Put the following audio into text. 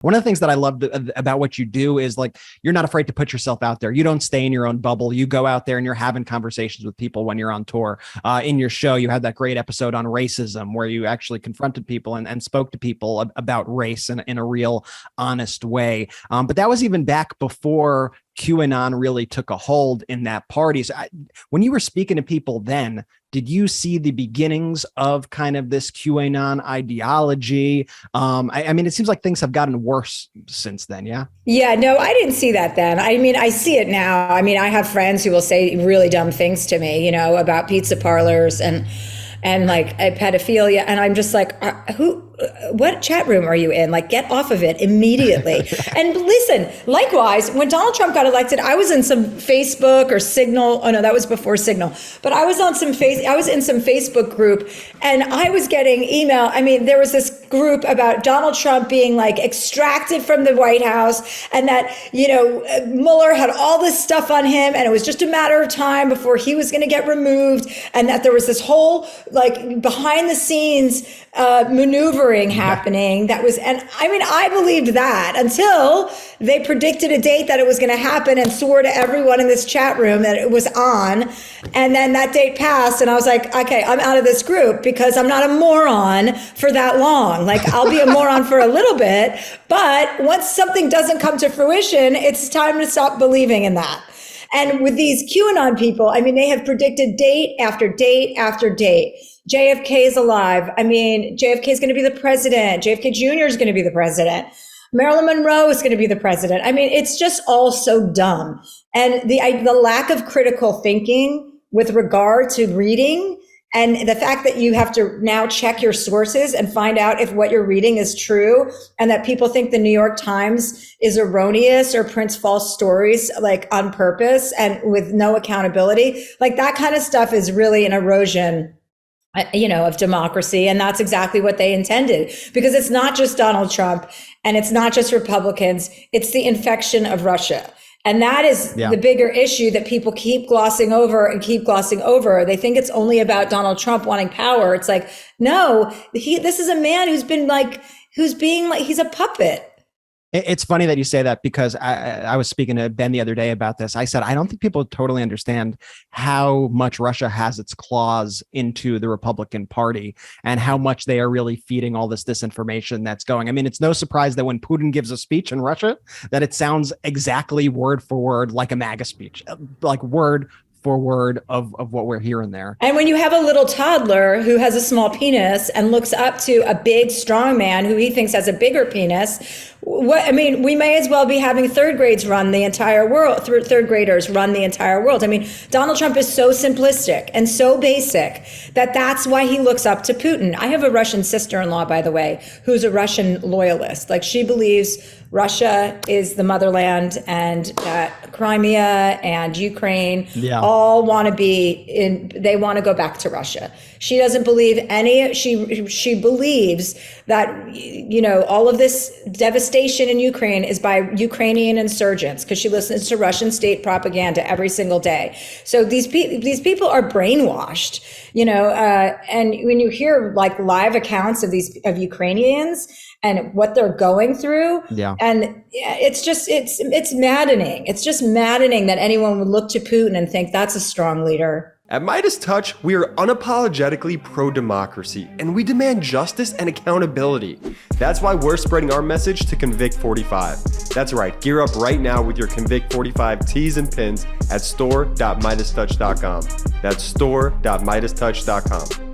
One of the things that I loved about what you do is like, you're not afraid to put yourself out there. You don't stay in your own bubble. You go out there and you're having conversations with people when you're on tour. In your show, you had that great episode on racism where you actually confronted people and spoke to people about race in a real honest way. But that was even back before QAnon really took a hold in that party. So when you were speaking to people then, did you see the beginnings of kind of this QAnon ideology? I mean, it seems like things have gotten worse since then. Yeah. Yeah, no, I didn't see that then. I mean, I see it now. I mean, I have friends who will say really dumb things to me, you know, about pizza parlors and like pedophilia. And I'm just like, what chat room are you in? Like, get off of it immediately. And listen, likewise, when Donald Trump got elected, I was in some Facebook or Signal. Oh no, that was before Signal. But I was in some Facebook group and I was getting email. I mean, there was this group about Donald Trump being like extracted from the White House and that, you know, Mueller had all this stuff on him and it was just a matter of time before he was going to get removed. And that there was this whole like behind the scenes maneuvering happening. That was, and I mean, I believed that until they predicted a date that it was going to happen and swore to everyone in this chat room that it was on. And then that date passed and I was like, okay, I'm out of this group because I'm not a moron for that long. Like I'll be a moron for a little bit, but once something doesn't come to fruition, it's time to stop believing in that. And with these QAnon people, I mean, they have predicted date after date after date. JFK is alive. I mean, JFK is going to be the president. JFK Jr. is going to be the president. Marilyn Monroe is going to be the president. I mean, it's just all so dumb. And the lack of critical thinking with regard to reading and the fact that you have to now check your sources and find out if what you're reading is true and that people think the New York Times is erroneous or prints false stories like on purpose and with no accountability, like that kind of stuff is really an erosion, you know, of democracy. And that's exactly what they intended, because it's not just Donald Trump and it's not just Republicans, it's the infection of Russia. And that is the bigger issue that people keep glossing over and keep glossing over. They think it's only about Donald Trump wanting power. It's like, no, this is a man who's being like, he's a puppet. It's funny that you say that because I was speaking to Ben the other day about this. I said, I don't think people totally understand how much Russia has its claws into the Republican Party and how much they are really feeding all this disinformation that's going. I mean, it's no surprise that when Putin gives a speech in Russia, that it sounds exactly word for word like a MAGA speech, like word for word of what we're hearing there. And when you have a little toddler who has a small penis and looks up to a big, strong man who he thinks has a bigger penis, I mean, we may as well be having third graders run the entire world. I mean, Donald Trump is so simplistic and so basic that's why he looks up to Putin. I have a Russian sister-in-law, by the way, who's a Russian loyalist. Like she believes Russia is the motherland and that Crimea and Ukraine all want to they want to go back to Russia. She doesn't believe she believes that, you know, all of this devastation in Ukraine is by Ukrainian insurgents because she listens to Russian state propaganda every single day. So these people are brainwashed, you know, and when you hear like live accounts of Ukrainians and what they're going through. And it's maddening. It's just maddening that anyone would look to Putin and think that's a strong leader. At MeidasTouch, we are unapologetically pro-democracy, and we demand justice and accountability. That's why we're spreading our message to Convict 45. That's right, gear up right now with your Convict 45 tees and pins at store.MeidasTouch.com. That's store.MeidasTouch.com.